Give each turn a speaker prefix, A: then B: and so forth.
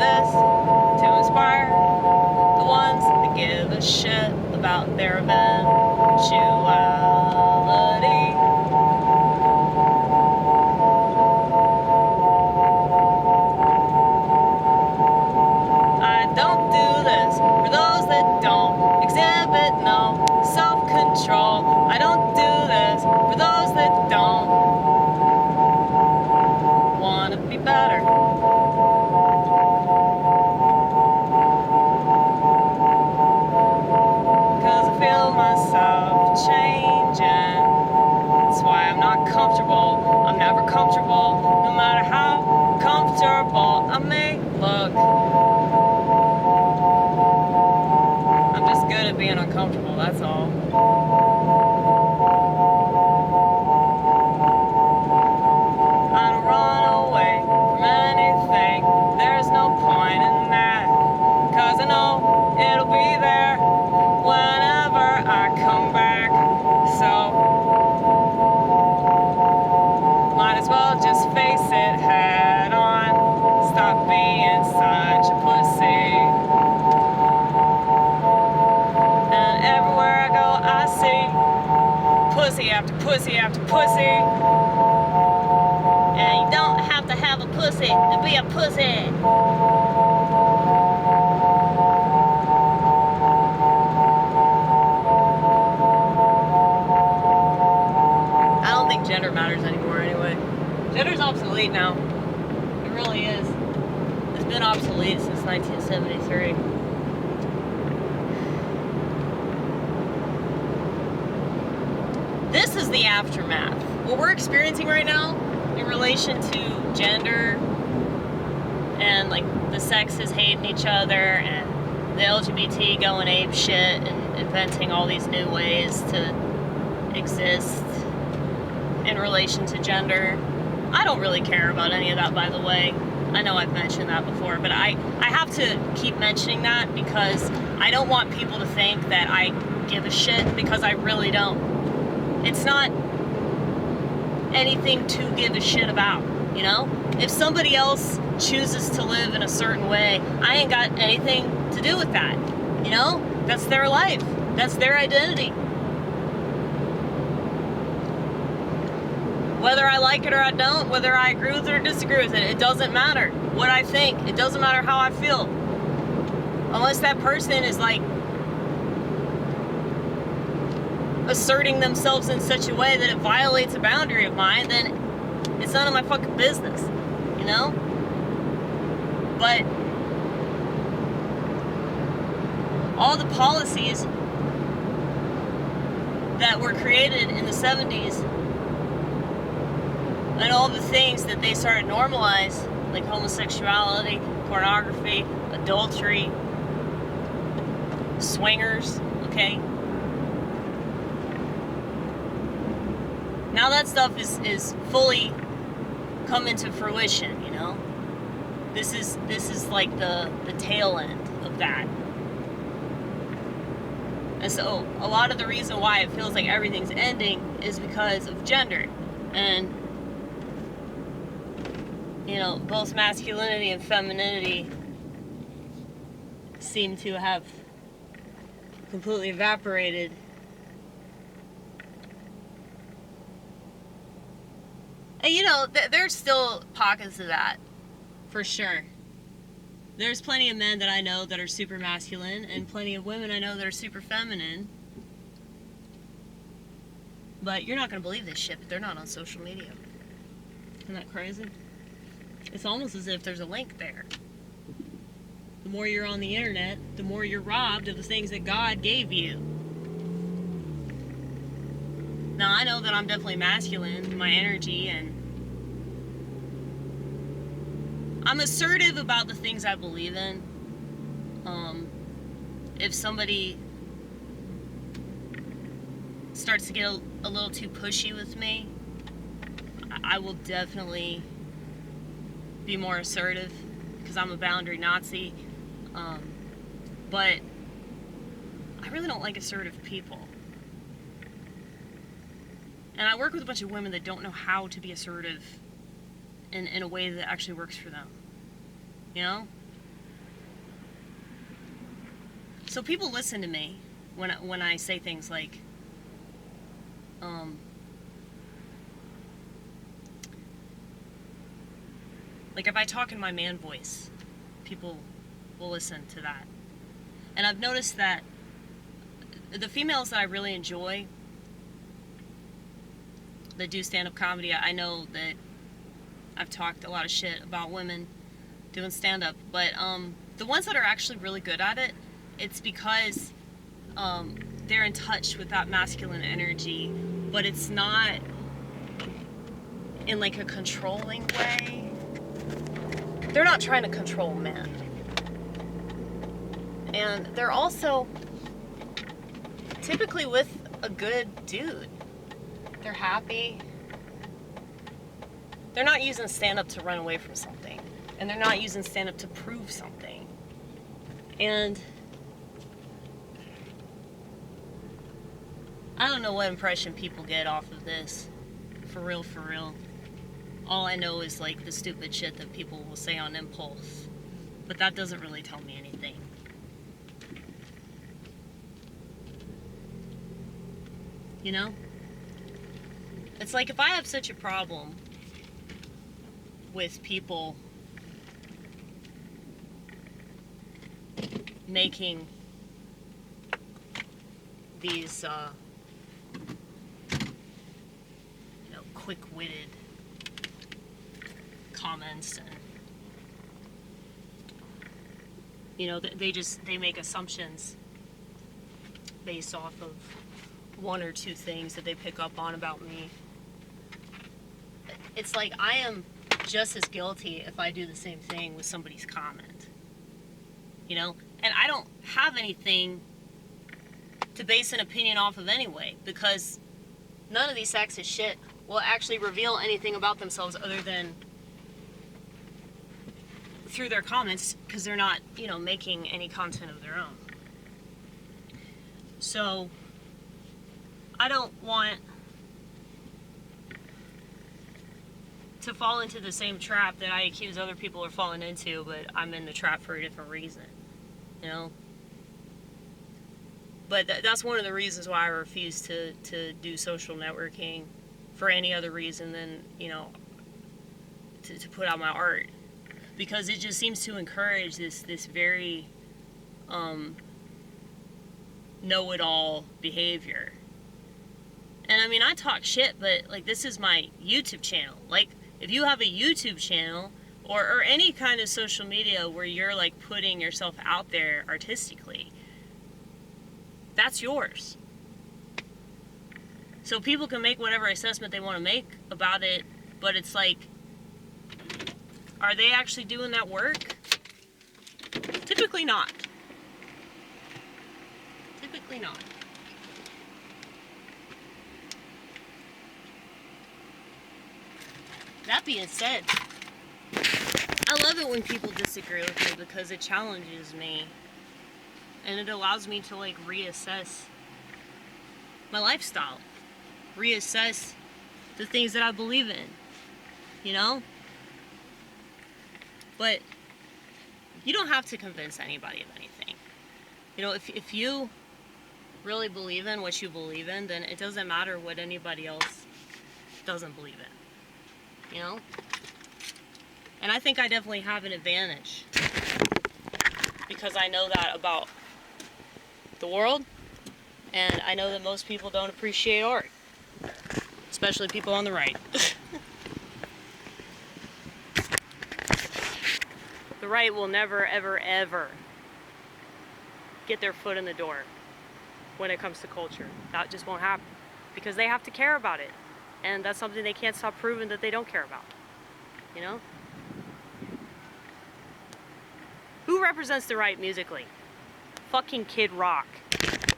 A: this to inspire the ones that give a shit about their eventuality. I don't do this for those that don't exhibit no self-control. I don't do this for those that don't want to be better. Cause I feel myself changing. That's why I'm not comfortable. I'm never comfortable, no matter how comfortable I may look. I'm just good at being uncomfortable, that's all. I don't run away from anything. There's no point in that. Cause I know it'll be there whenever I come back. So might as well just face it head on. Stop being such a pussy. And everywhere I go I see pussy after pussy after pussy. And you don't have to have a pussy to be a pussy. I don't think gender matters anymore anyway. Gender's obsolete now. It really is. It's been obsolete since 1973. This is the aftermath. What we're experiencing right now in relation to gender and like the sexes hating each other and the LGBT going ape shit and inventing all these new ways to exist in relation to gender. I don't really care about any of that, by the way. I know I've mentioned that before, but I have to keep mentioning that because I don't want people to think that I give a shit, because I really don't. It's not anything to give a shit about, you know? If somebody else chooses to live in a certain way, I ain't got anything to do with that, you know? That's their life. That's their identity. Whether I like it or I don't, whether I agree with it or disagree with it, it doesn't matter what I think. It doesn't matter how I feel. Unless that person is like asserting themselves in such a way that it violates a boundary of mine, then it's none of my fucking business, you know? But all the policies that were created in the 70s and all the things that they started to normalize, like homosexuality, pornography, adultery, swingers, okay? Now that stuff is fully come into fruition, you know? This is like the tail end of that. And so a lot of the reason why it feels like everything's ending is because of gender. And you know, both masculinity and femininity seem to have completely evaporated. And you know, there's still pockets of that, for sure. There's plenty of men that I know that are super masculine, and plenty of women I know that are super feminine. But you're not going to believe this shit, but they're not on social media. Isn't that crazy? It's almost as if there's a link there. The more you're on the internet, the more you're robbed of the things that God gave you. Now, I know that I'm definitely masculine in my energy, and I'm assertive about the things I believe in. If somebody starts to get a little too pushy with me, I will definitely be more assertive, because I'm a boundary Nazi. But I really don't like assertive people. And I work with a bunch of women that don't know how to be assertive in a way that actually works for them. You know? So people listen to me when I say things like, if I talk in my man voice, people will listen to that. And I've noticed that the females that I really enjoy that do stand-up comedy, I know that I've talked a lot of shit about women doing stand-up, but the ones that are actually really good at it, it's because they're in touch with that masculine energy, but it's not in like a controlling way. They're not trying to control men. And they're also typically with a good dude. They're happy. They're not using stand-up to run away from something. And they're not using stand-up to prove something. And I don't know what impression people get off of this. For real, for real. All I know is like the stupid shit that people will say on impulse. But that doesn't really tell me anything. You know? It's like if I have such a problem with people making these, quick-witted comments, and they make assumptions based off of one or two things that they pick up on about me. It's like I am just as guilty if I do the same thing with somebody's comment, and I don't have anything to base an opinion off of anyway, because none of these sacks of shit will actually reveal anything about themselves other than through their comments, because they're not, making any content of their own. So I don't want to fall into the same trap that I accuse other people of falling into, but I'm in the trap for a different reason, But that's one of the reasons why I refuse to do social networking for any other reason than, to put out my art. Because it just seems to encourage this very know-it-all behavior. And I mean, I talk shit, but like, this is my YouTube channel. Like, if you have a YouTube channel or any kind of social media where you're like putting yourself out there artistically, that's yours. So people can make whatever assessment they want to make about it, but it's like, are they actually doing that work? Typically not. Typically not. That being said, I love it when people disagree with me because it challenges me and it allows me to like reassess my lifestyle, reassess the things that I believe in, But you don't have to convince anybody of anything. If you really believe in what you believe in, then it doesn't matter what anybody else doesn't believe in. And I think I definitely have an advantage because I know that about the world, and I know that most people don't appreciate art, especially people on the right. The right will never, ever, ever get their foot in the door when it comes to culture. That just won't happen because they have to care about it. And that's something they can't stop proving that they don't care about. Who represents the right musically? Fucking Kid Rock.